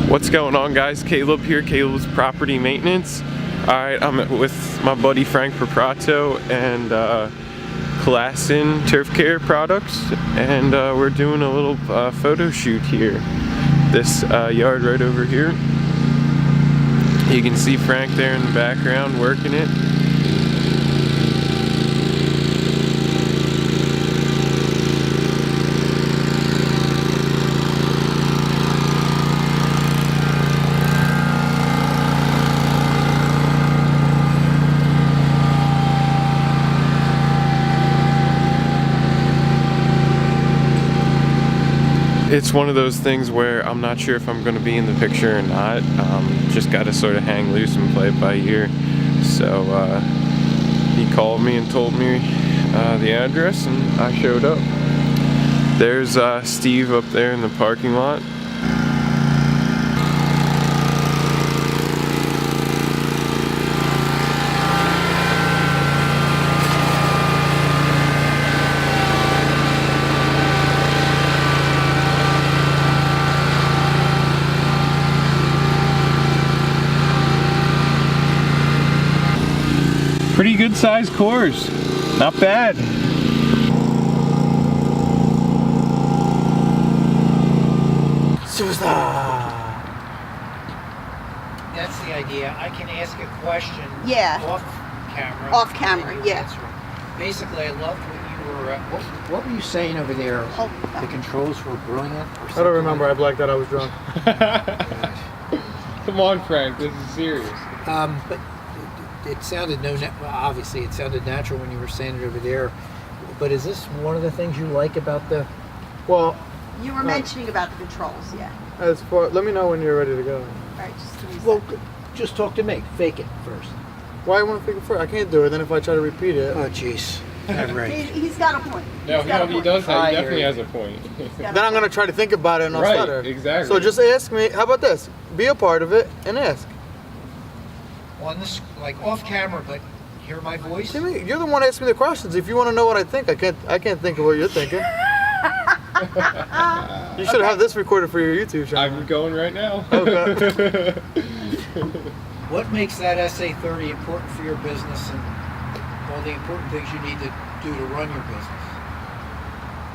What's going on, guys? Caleb here, Caleb's Property Maintenance. Alright, I'm with my buddy Frank Proprato and Classen Turf Care Products, and we're doing a little photo shoot here. This yard right over here. You can see Frank there in the background working it. It's one of those things where I'm not sure if I'm going to be in the picture or not. Just got to sort of hang loose and play it by ear. So he called me and told me the address, and I showed up. There's Steve up there in the parking lot. Pretty good sized course, not bad. That's the idea. I can ask a question. Yeah. Off camera. Off camera, yeah. Basically, I loved what you were. What were you saying over there? Oh, The controls were brilliant. I don't remember. I blacked out. I was drunk. Come on, Frank. This is serious. But it sounded obviously it sounded natural when you were saying it over there. But is this one of the things you like about the? Well, you were mentioning about the controls, yeah. as far, let me know when you're ready to go. All right, just give me a Well, second. just talk to me. Fake it first. Why I want to figure first? I can't do it. Then if I try to repeat it, Oh, jeez. All right. He's got a point. No, He's got a he point. does. He I definitely hear has you. a point. He's got a then I'm point. gonna try to think about it and I'll Right, stutter. exactly. So just ask me. How about this? Be a part of it and ask. On this, like off camera, but hear my voice. See me? You're the one asking me the questions. If you want to know what I think, I can't think of what you're thinking. You should have this recorded for your YouTube channel. I'm going right now. Okay. What makes that SA30 important for your business and all the important things you need to do to run your business?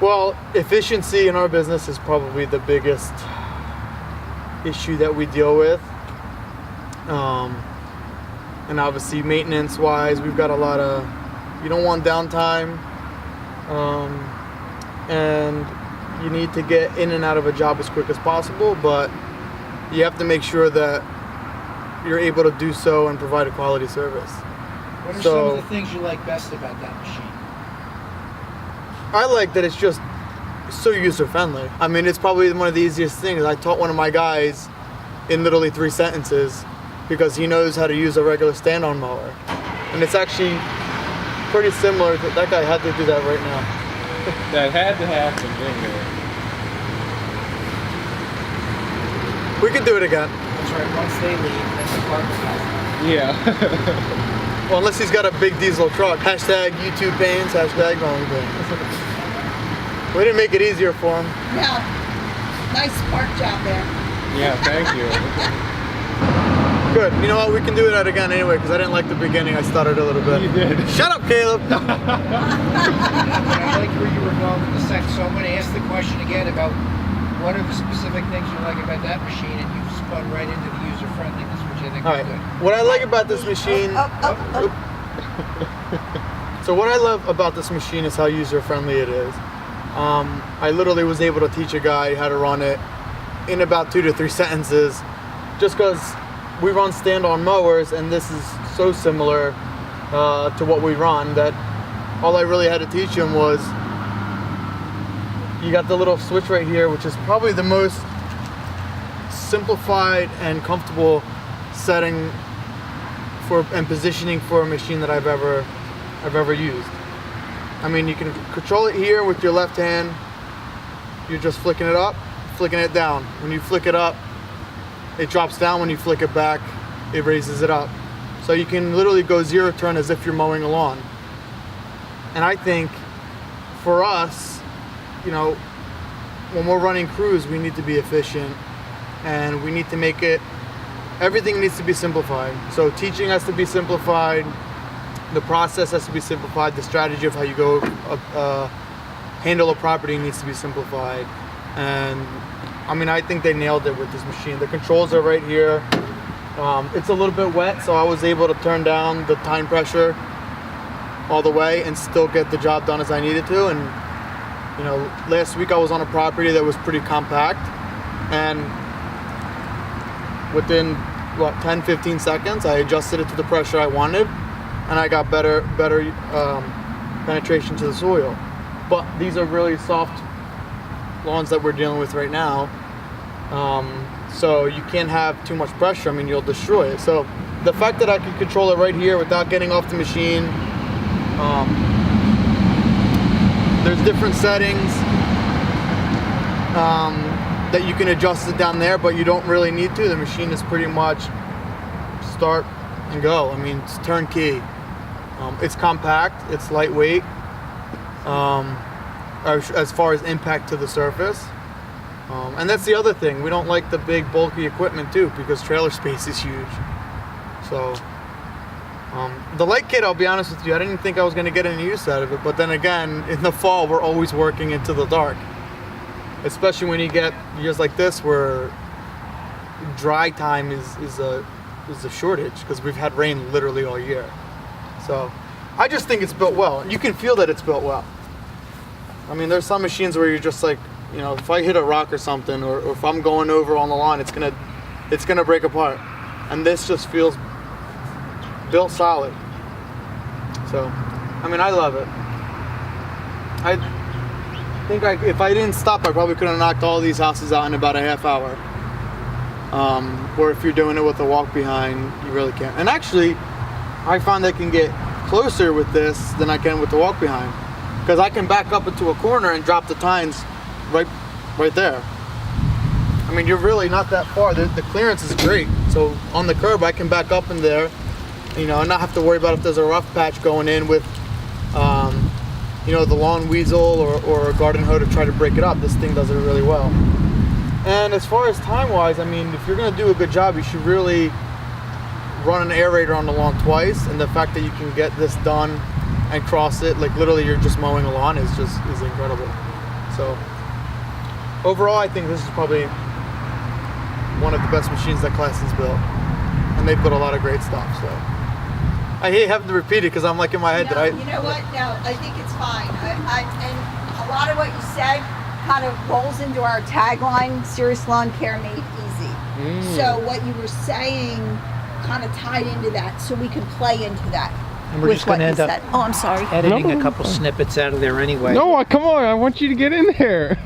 Well, efficiency in our business is probably the biggest issue that we deal with. And obviously maintenance wise, we've got a lot of, you don't want downtime, and you need to get in and out of a job as quick as possible, but you have to make sure that you're able to do so and provide a quality service. What are some of the things you like best about that machine? I like that it's just so user friendly. I mean, it's probably one of the easiest things. I taught one of my guys in literally 3 sentences because he knows how to use a regular stand-on mower. And it's actually pretty similar to, that guy had to do that right now. That had to happen, didn't it? We could do it again. That's right, once they leave, then the partner has Yeah. Well, unless he's got a big diesel truck. Hashtag YouTube pains, hashtag wrong pains. We didn't make it easier for him. Yeah. Nice spark job there. Yeah, thank you. Good. You know what? We can do that again anyway, because I didn't like the beginning. I stuttered a little bit. You did. Shut up, Caleb. I like where you were going with the second, so I'm going to ask the question again about what are the specific things you like about that machine, and you spun right into the user friendliness, which I think All is right. good. What I like about this machine. So what I love about this machine is how user friendly it is. I literally was able to teach a guy how to run it in about 2 to 3 sentences, just because we run stand-on mowers, and this is so similar to what we run that all I really had to teach him was, you got the little switch right here, which is probably the most simplified and comfortable setting for and positioning for a machine that I've ever used. I mean, you can control it here with your left hand. You're just flicking it up, flicking it down. When you flick it up, it drops down. When you flick it back, it raises it up. So you can literally go zero turn as if you're mowing a lawn. And I think for us, you know, when we're running crews, we need to be efficient and we need to make it, everything needs to be simplified. So teaching has to be simplified, the process has to be simplified, the strategy of how you go handle a property needs to be simplified. And I mean, I think they nailed it with this machine. The controls are right here. It's a little bit wet, so I was able to turn down the time pressure all the way and still get the job done as I needed to. And you know, last week I was on a property that was pretty compact, and within what 10-15 seconds I adjusted it to the pressure I wanted, and I got better penetration to the soil. But these are really soft lawns that we're dealing with right now, so you can't have too much pressure. I mean, you'll destroy it. So the fact that I can control it right here without getting off the machine, there's different settings that you can adjust it down there, but you don't really need to. The machine is pretty much start and go. I mean, it's turnkey. It's compact, it's lightweight, as far as impact to the surface. And that's the other thing. We don't like the big bulky equipment too, because trailer space is huge. So the light kit, I'll be honest with you, I didn't think I was going to get any use out of it. But then again, in the fall, we're always working into the dark. Especially when you get years like this where dry time is a shortage, because we've had rain literally all year. So I just think it's built well. You can feel that it's built well. I mean, there's some machines where you're just like, you know, if I hit a rock or something, or if I'm going over on the lawn, it's gonna break apart. And this just feels built solid. So, I mean, I love it. I think if I didn't stop, I probably could have knocked all these houses out in about a half hour. Or if you're doing it with a walk behind, you really can't. And actually, I find I can get closer with this than I can with the walk behind, because I can back up into a corner and drop the tines right there. I mean, you're really not that far. The clearance is great. So on the curb, I can back up in there, you know, and not have to worry about if there's a rough patch going in with, you know, the lawn weasel or a garden hoe to try to break it up. This thing does it really well. And as far as time-wise, I mean, if you're going to do a good job, you should really run an aerator on the lawn twice. And the fact that you can get this done and cross it, like literally you're just mowing a lawn, is incredible. So overall, I think this is probably one of the best machines that Classen's built, and they put a lot of great stuff. So I hate having to repeat it because I'm like in my head. No, you know what? No, I think it's fine. And a lot of what you said kind of rolls into our tagline: "Serious Lawn Care Made Easy." So what you were saying kind of tied into that, so we can play into that. And we're just going to end up Oh, I'm sorry. editing a couple snippets out of there anyway. No, come on, I want you to get in there.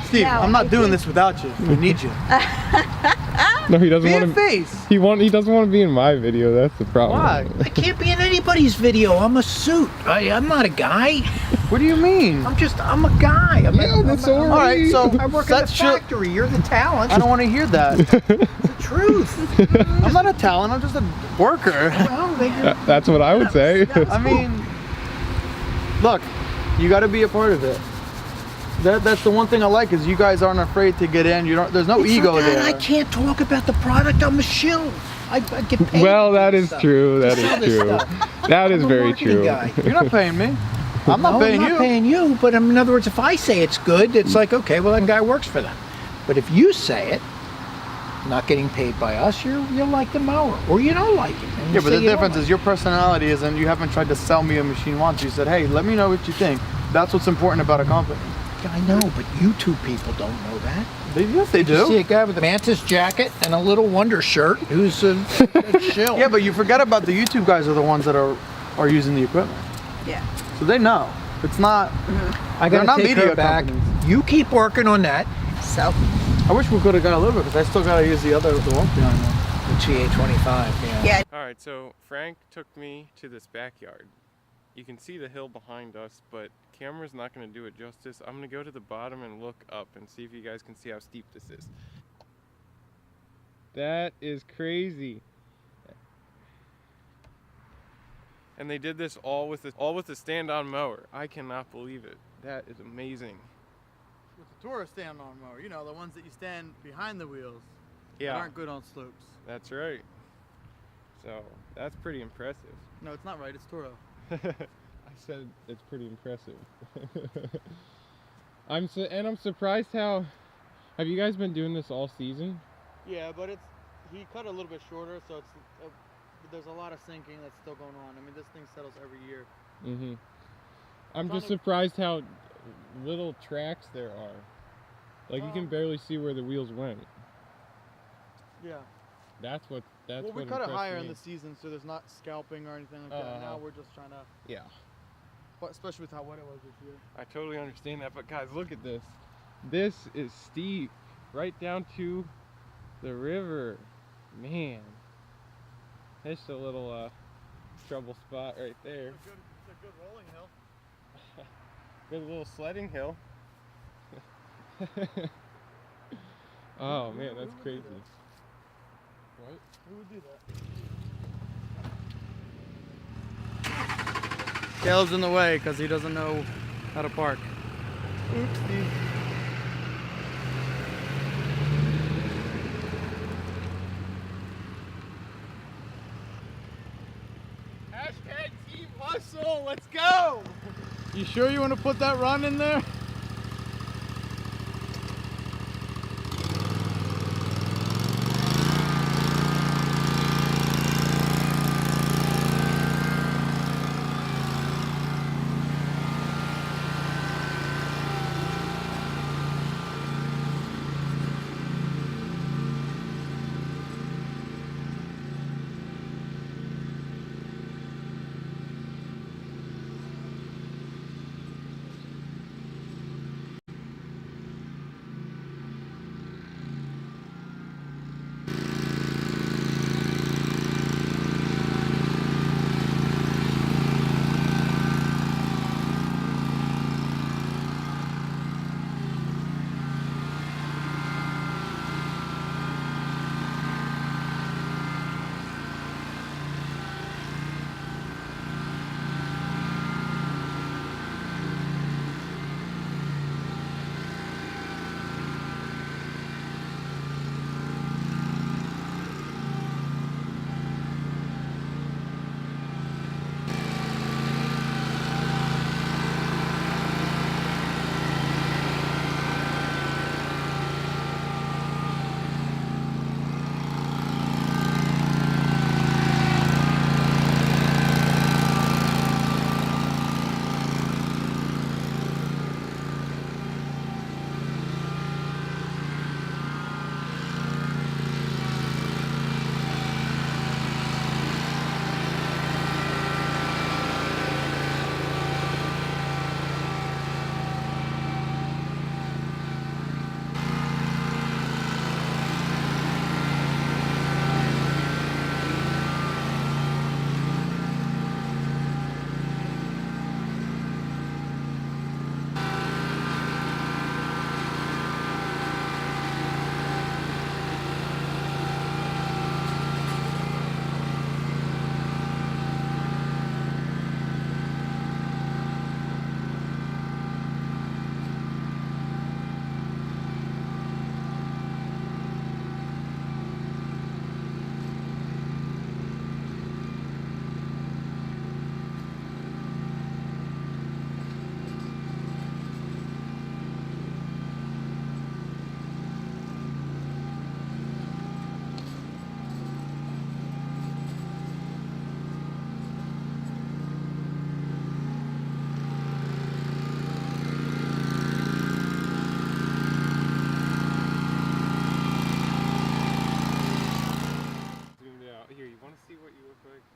Steve, no, I'm not doing this without you. We need you. No, he doesn't Be want a to. face. He doesn't want to be in my video. That's the problem. Why? I can't be in anybody's video. I'm a suit. I'm not a guy. What do you mean? I'm a guy. Yeah, that's all All right, so I work in the that's true. factory. You're the talent. I don't want to hear that. the truth. I'm not a talent. I'm just a worker. Well, That's what I would say. I mean, look, you got to be a part of it. That's the one thing I like, is you guys aren't afraid to get in. You don't. There's no ego there. I can't talk about the product. I'm a shill. I get paid. Well, that for is stuff. true. That Sell is this true. stuff. That is I'm a very marketing true. guy. You're not paying me. I'm not paying I'm you. not paying you, but in other words, if I say it's good, it's like, okay, well, that guy works for them. But if you say it, not getting paid by us, you like the mower, or you don't like it. and you Yeah, but say the you don't difference like is your personality isn't. You haven't tried to sell me a machine once. You said, hey, let me know what you think. That's what's important about a company. it. I know, but you two people don't know that. Yes, they You see do. a guy with a Mantis jacket and a little Wonder shirt who's a shill. Yeah, but you forget about the YouTube guys are the ones that are using the equipment. Yeah. So they know. It's not. I they're gotta not take media her back. companies. You keep working on that. So I wish we could have got a little bit, because I still got to use the walk behind one. The GA25, yeah. Alright, so Frank took me to this backyard. You can see the hill behind us, but camera's not going to do it justice. I'm going to go to the bottom and look up and see if you guys can see how steep this is. That is crazy. And they did this all with a stand-on mower. I cannot believe it. That is amazing. with the tourist stand on mower. You know, the ones that you stand behind the wheels. Yeah. That aren't good on slopes. That's right. So that's pretty impressive. No, it's not right. It's Toro. I said it's pretty impressive. I'm surprised how. Have you guys been doing this all season? Yeah, but he cut a little bit shorter, so there's a lot of sinking that's still going on. I mean, this thing settles every year. Mm-hmm. I'm just surprised how little tracks there are. Like you can barely see where the wheels went. Yeah. That's what. Well, we cut it higher in the season, so there's not scalping or anything like that. Now we're just trying to. Yeah. But especially with how wet it was this year. I totally understand that, but guys, look at this. This is steep, right down to the river. Man, that's a little trouble spot right there. It's a good rolling hill. Good little sledding hill. Oh man, that's crazy. What? Who would do that? Caleb's in the way because he doesn't know how to park. Oopsie. Hashtag Team Hustle, let's go! You sure you want to put that run in there?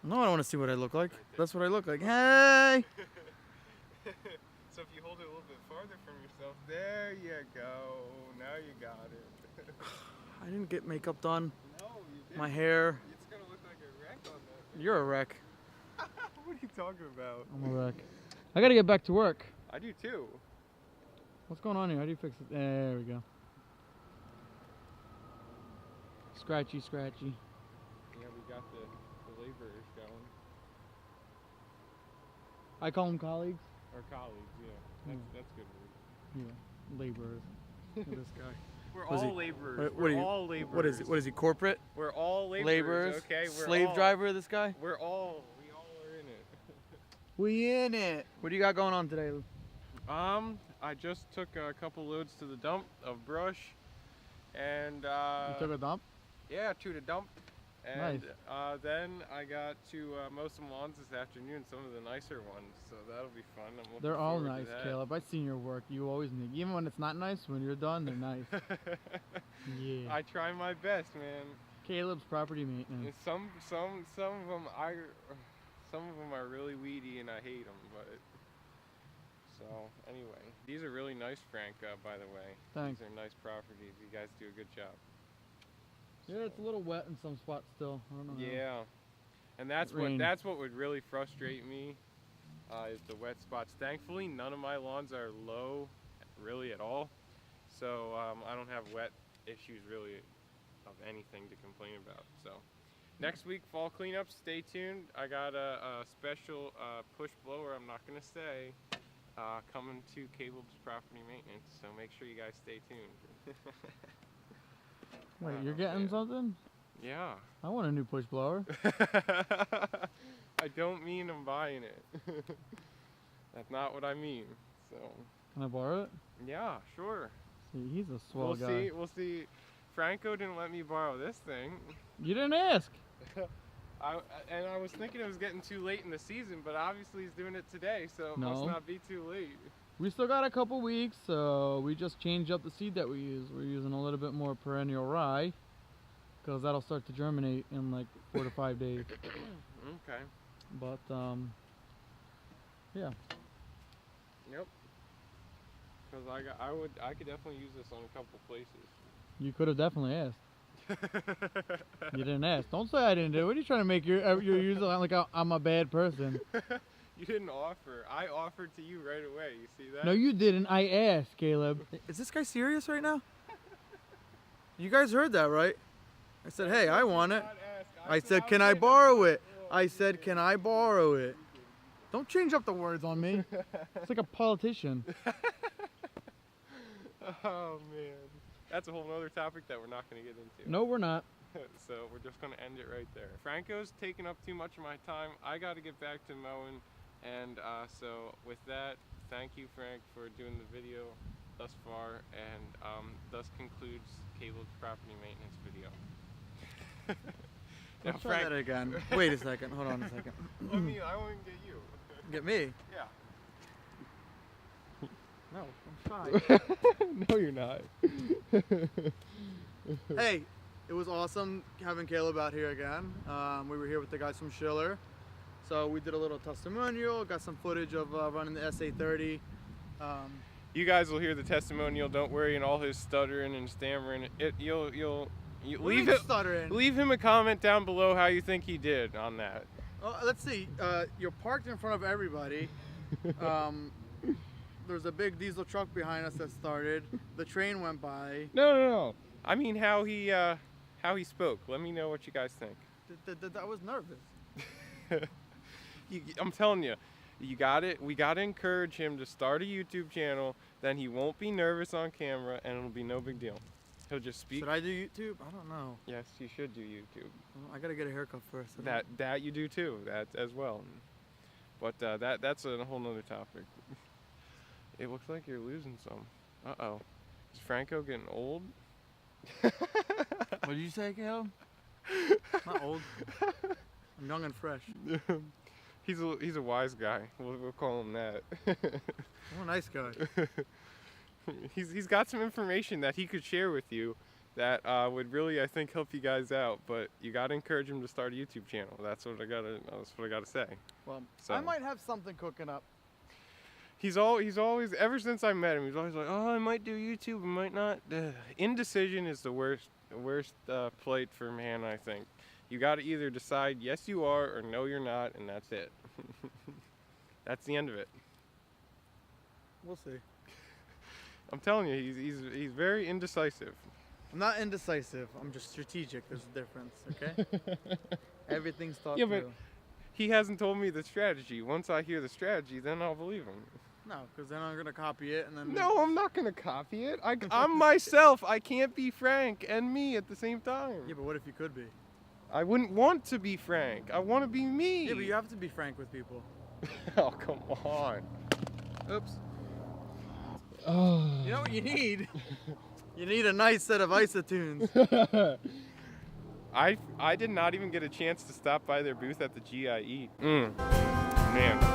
No, I don't want to see what I look like. That's what I look like. Hey! So if you hold it a little bit farther from yourself, there you go. Now you got it. I didn't get makeup done. No, you didn't. My hair. It's gonna look like a wreck on that. You're a wreck. What are you talking about? I'm a wreck. I gotta get back to work. I do too. What's going on here? How do you fix it? There we go. Scratchy, scratchy. Yeah, we got the laborers going. I call them colleagues. Or colleagues, yeah. That's good word. Yeah. laborers. Look at this guy. We're What is all he? laborers. What We're are you? all laborers. What is he? What is he? Corporate We're all laborers. laborers. Okay. We're Slave all, driver. This guy. We all are in it. We in it. What do you got going on today, Lou? I just took a couple loads to the dump of brush, and You took a dump. yeah, to the dump, and Nice. then I got to mow some lawns this afternoon, some of the nicer ones. So that'll be fun. I'm looking They're all forward to nice, that. Caleb. I've seen your work. You always need, even when it's not nice. When you're done, they're nice. Yeah. I try my best, man. Caleb's property maintenance. Some of them are really weedy and I hate them, but so anyway, these are really nice, Frank. By the way, Thanks. These are nice properties. You guys do a good job. Yeah, it's a little wet in some spots still. I don't know. how. Yeah, and that's Rain. what would really frustrate me is the wet spots. Thankfully, none of my lawns are low, really at all, so I don't have wet issues really of anything to complain about. So next week, fall cleanup. Stay tuned. I got a special push blower. I'm not gonna say. Coming to Caleb's property maintenance, so make sure you guys stay tuned. Wait, you're getting yeah. something? Yeah. I want a new push blower. I don't mean I'm buying it. That's not what I mean. So. Can I borrow it? Yeah, sure. See, he's a swell guy. See. We'll see. Franco didn't let me borrow this thing. You didn't ask. I was thinking it was getting too late in the season, but obviously he's doing it today, so it must No. not be too late. We still got a couple weeks, so we just changed up the seed that we use. We're using a little bit more perennial rye, because that'll start to germinate in like 4 to 5 days. Okay. But yeah. Yep. Because I could definitely use this on a couple places. You could have definitely asked. You didn't ask. Don't say I didn't do it. What are you trying to make your user like I'm a bad person? You didn't offer. I offered to you right away. You see that? No, you didn't. I asked, Caleb. Is this guy serious right now? You guys heard that, right? I said, hey, I want it. I said, can I borrow it? I said, can I borrow it? Don't change up the words on me. It's like a politician. Oh man, that's a whole other topic that we're not going to get into. No, we're not. So we're just going to end it right there. Franco's taking up too much of my time. I got to get back to mowing, and so with that, thank you, Frank, for doing the video thus far, and thus concludes Caleb's property maintenance video. Now, Let's try that again. Wait a second. Hold on a second. I want to get you. Get me? Yeah. No, I'm shy. No, you're not. Hey, it was awesome having Caleb out here again. We were here with the guys from Schiller. So we did a little testimonial, got some footage of running the SA30. You guys will hear the testimonial. Don't worry, and all his stuttering and stammering. You leave him a comment down below how you think he did on that. Let's see. You're parked in front of everybody. There's a big diesel truck behind us that started. The train went by. No. I mean how he spoke. Let me know what you guys think. I was nervous. I'm telling you, we got to encourage him to start a YouTube channel. Then he won't be nervous on camera, and it'll be no big deal. He'll just speak. Should I do YouTube? I don't know. Yes, you should do YouTube. I gotta get a haircut first. That you do too. That as well. But that's a whole nother topic. It looks like you're losing some. Uh-oh. Is Franco getting old? What did you say, Caleb? Not old. I'm young and fresh. He's a wise guy. We'll call him that. I'm a nice guy. He's got some information that he could share with you that would really, I think, help you guys out. But you got to encourage him to start a YouTube channel. That's what I gotta say. Well, So. I might have something cooking up. He's always, ever since I met him, he's always like, oh, I might do YouTube, I might not. Indecision is the worst plight for man, I think. You got to either decide yes you are or no you're not, and that's it. That's the end of it. We'll see. I'm telling you, he's very indecisive. I'm not indecisive. I'm just strategic. There's a difference, okay? Everything's thought Yeah, but through. he hasn't told me the strategy. Once I hear the strategy, then I'll believe him. No, because then I'm gonna copy it and then. No, I'm not gonna copy it. I'm myself. I can't be Frank and me at the same time. Yeah, but what if you could be? I wouldn't want to be Frank. I want to be me. Yeah, but you have to be frank with people. Oh, come on. Oops. You know what you need? You need a nice set of isotunes. I did not even get a chance to stop by their booth at the GIE. Man.